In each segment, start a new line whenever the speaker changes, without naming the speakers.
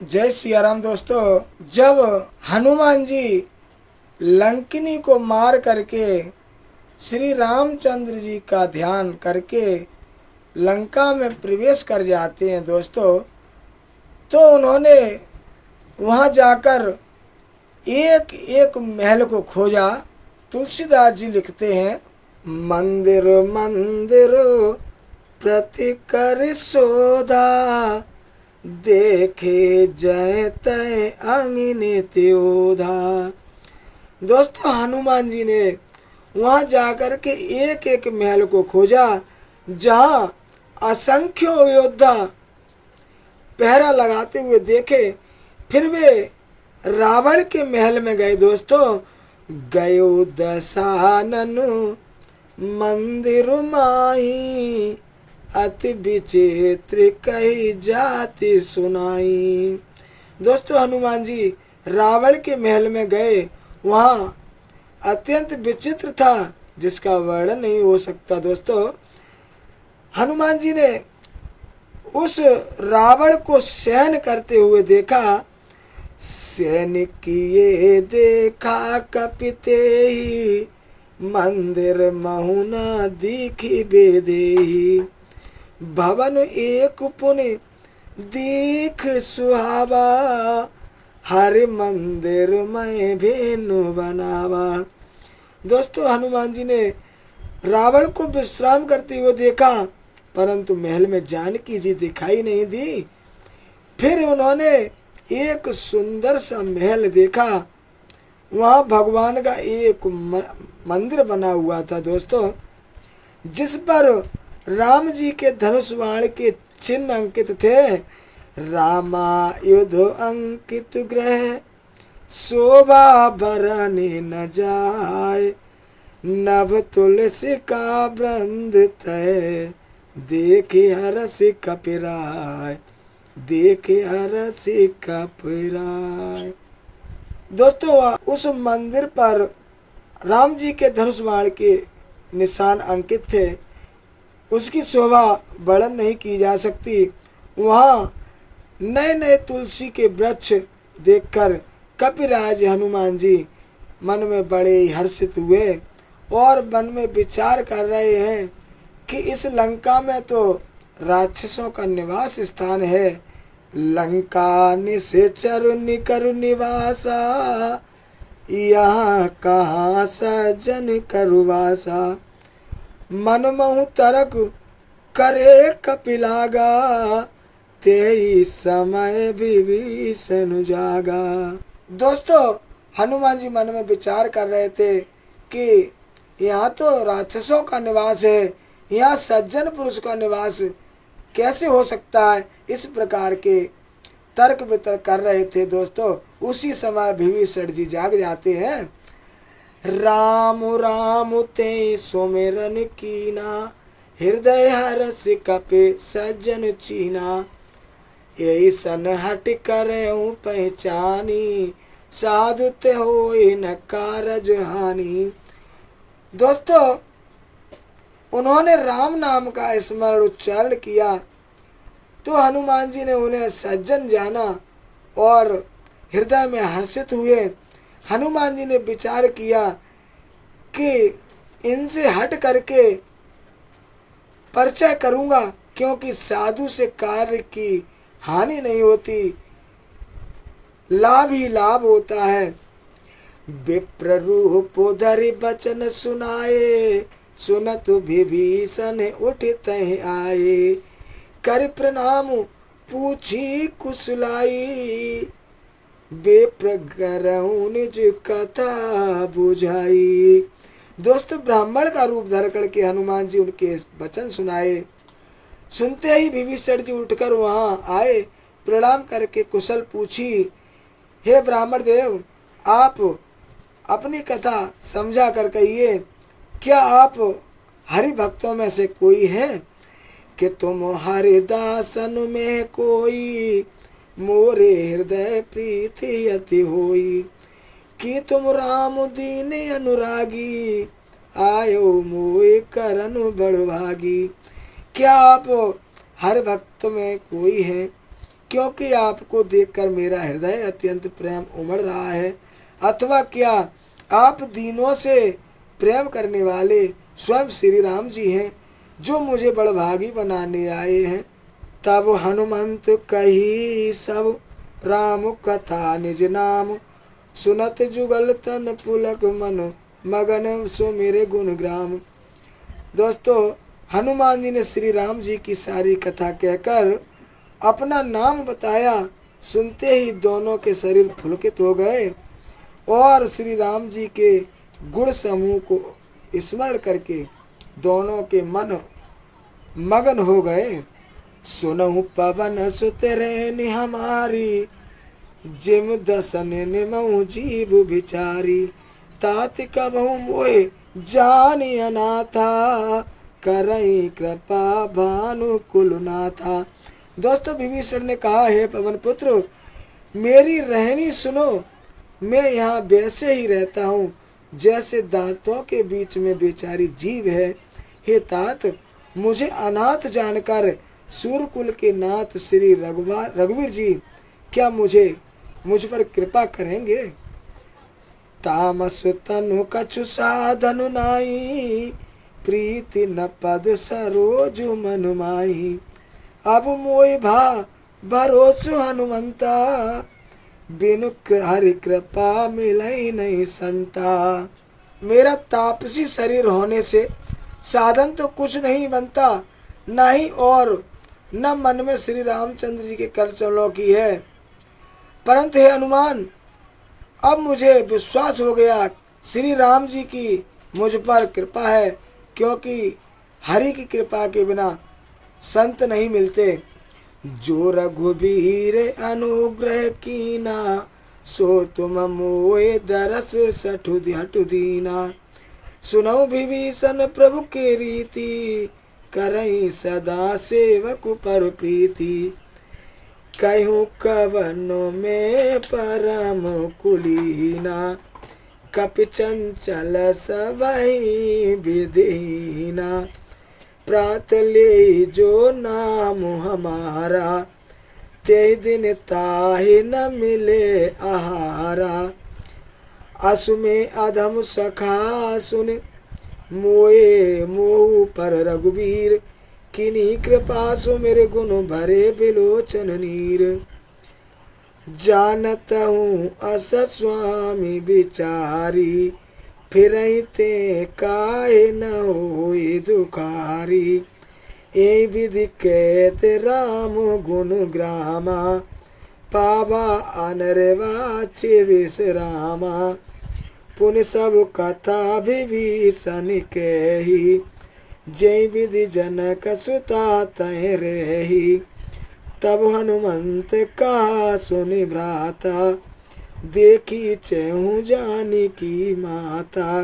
जय सिया राम दोस्तों। जब हनुमान जी लंकिनी को मार करके श्री रामचंद्र जी का ध्यान करके लंका में प्रवेश कर जाते हैं दोस्तों, तो उन्होंने वहां जाकर एक एक महल को खोजा। तुलसीदास जी लिखते हैं, मंदिर मंदिर प्रति कर शोधा, देखे जय तय अंगिनी त्योधा। दोस्तों, हनुमान जी ने वहां जाकर के एक एक महल को खोजा जहां असंख्य योद्धा पहरा लगाते हुए देखे। फिर वे रावण के महल में गए दोस्तों। गयो दशानन मंदिर माही, अति विचित्र कही जाति सुनाई। दोस्तों, हनुमान जी रावण के महल में गए। वहाँ अत्यंत विचित्र था जिसका वर्णन नहीं हो सकता। दोस्तों, हनुमान जी ने उस रावण को सहन करते हुए देखा। सैनिक ये देखा कपिते ही, मंदिर महुना दीखी बेदेही। भवन एक पुनि दीख सुहावा, हरि मंदिर में भेनु बनावा। दोस्तों, हनुमान जी ने रावण को विश्राम करते हुए देखा, परंतु महल में जानकी जी दिखाई नहीं दी। फिर उन्होंने एक सुंदर सा महल देखा। वहाँ भगवान का एक मंदिर बना हुआ था दोस्तों, जिस पर राम जी के धनुष बाण के चिन्ह अंकित थे। रामायुध अंकित ग्रह, शोभा बरने न जाय, नभ तुलसी का वृंद तय, देखे हरसि कपिराय, देखे हरसि कपिराय। दोस्तों, उस मंदिर पर राम जी के धनुष बाण के निशान अंकित थे। उसकी शोभा वर्णन नहीं की जा सकती। वहाँ नए नए तुलसी के वृक्ष देखकर कपिराज हनुमान जी मन में बड़े ही हर्षित हुए और मन में विचार कर रहे हैं कि इस लंका में तो राक्षसों का निवास स्थान है। लंका निश्चर निकर निवासा, यहाँ कहाँ सज्जन करुवासा। मनमहु तरक करे कपिलागा, तेई समय विभीषण जागा। दोस्तों, हनुमान जी मन में विचार कर रहे थे कि यहाँ तो राक्षसों का निवास है, यहाँ सज्जन पुरुष का निवास कैसे हो सकता है। इस प्रकार के तर्क वितर्क कर रहे थे दोस्तों। उसी समय विभीषण जी जाग जाते हैं। राम राम ते सुमिरन कीना, हृदय हरस कपे सज्जन चीना। यही सन हट करऊं पहचानी, साधु ते होए न कारज हानि। दोस्तों, उन्होंने राम नाम का स्मरण उच्चारण किया तो हनुमान जी ने उन्हें सज्जन जाना और हृदय में हर्षित हुए। हनुमान जी ने विचार किया कि इनसे हट करके परिचय करूंगा, क्योंकि साधु से कार्य की हानि नहीं होती, लाभ ही लाभ होता है। विप्र रूप धरि बचन सुनाए, सुनत विभीषण उठ तहि आए। कर प्रणाम पूछी कुशलाई, विप्र करऊं निज कथा बुझाई। दोस्तों, ब्राह्मण का रूप धर करके हनुमान जी उनके वचन सुनाए। सुनते ही विभीषण जी उठकर वहाँ आए, प्रणाम करके कुशल पूछी। हे ब्राह्मण देव, आप अपनी कथा समझा कर कहिए, क्या आप हरि भक्तों में से कोई है कि तुम हरिदासन में कोई, मोरे हृदय प्रीति अति होई। कि तुम राम दीन अनुरागी, आयो मोए करन बड़भागी। क्या आप हर भक्त में कोई है क्योंकि आपको देखकर मेरा हृदय अत्यंत प्रेम उमड़ रहा है। अथवा क्या आप दीनों से प्रेम करने वाले स्वयं श्री राम जी हैं, जो मुझे बड़भागी बनाने आए हैं। तब हनुमंत कही सब राम कथा निज नाम, सुनत जुगल तन पुलक मन मगन सो मेरे गुण ग्राम। दोस्तों, हनुमान जी ने श्री राम जी की सारी कथा कहकर अपना नाम बताया। सुनते ही दोनों के शरीर पुलकित हो गए और श्री राम जी के गुण समूह को स्मरण करके दोनों के मन मगन हो गए। सुनहु पवन सुत रेनि हमारी, जिम दसन निमहु जीव बिचारी, तात कबहु मोए जानि अनाथा, करई कृपा भानु कुलनाथा। दोस्तों, विभीषण ने कहा, है पवन पुत्र, मेरी रहनी सुनो। मैं यहाँ वैसे ही रहता हूँ जैसे दांतों के बीच में बेचारी जीव है। हे तात, मुझे अनाथ जानकर सूर्यकुल के नाथ श्री रघुवीर जी क्या मुझ पर कृपा करेंगे। तामस तनु कछु साधनु नाई, प्रीति न पद सरोज मन माही, अब मोय भा भरोसो हनुमंता, बिनु हरि कृपा मिलई नहीं संता। मेरा तापसी शरीर होने से साधन तो कुछ नहीं बनता, न ही और न मन में श्री रामचंद्र जी के कर चरणों की है। परंतु हे हनुमान, अब मुझे विश्वास हो गया श्री राम जी की मुझ पर कृपा है, क्योंकि हरि की कृपा के बिना संत नहीं मिलते। जो रघुबीर अनुग्रह कीना, सो तुम मोए दरस सठु हटु दीना। सुनौ विभीषण प्रभु के रीति, करई सदा सेवक पर प्रीति, कहूँ कवनो में परम कुलीना, कपि चंचल सबहि विधिहीना, प्रात ले जो नाम हमारा, ते दिन ताहि न मिले आहारा। असु में अधम सखा सुन, मोए मोह पर रघुवीर, किन्हीं कृपा सो मेरे गुण भरे बिलोचन नीर। जानत हूँ अस स्वामी विचारी, फिरहि ते काहे न होए दुखारी। ए विधि कहत राम गुण ग्रामा, पावा अनरवाच्य विश्रामा। पुन सब कथा विभीषण कही, जय विधि जनक सुता तय रही। तब हनुमंत कहा सुनि भ्राता, देखी चहु जानी की माता।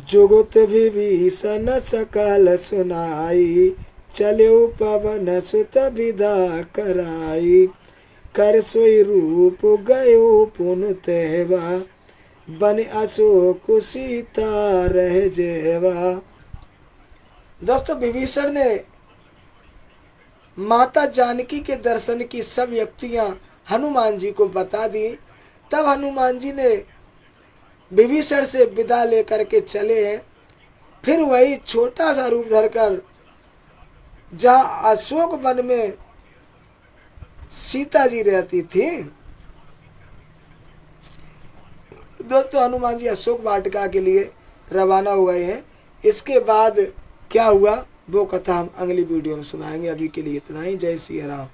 जुगुत विभीषण सकल सुनाई, चलो पवन सुत विदा कराई। कर सोई रूप गयो पुन तेवा, बन अशोक सीता रह जेवा। दोस्तों, विभीषण ने माता जानकी के दर्शन की सब युक्तियां हनुमान जी को बता दी। तब हनुमान जी ने विभीषण से विदा लेकर के चले हैं। फिर वही छोटा सा रूप धरकर जहाँ अशोक वन में सीता जी रहती थी। दोस्तों, हनुमान जी अशोक वाटिका के लिए रवाना हो गए हैं। इसके बाद क्या हुआ वो कथा हम अगली वीडियो में सुनाएंगे। अभी के लिए इतना ही। जय श्री राम।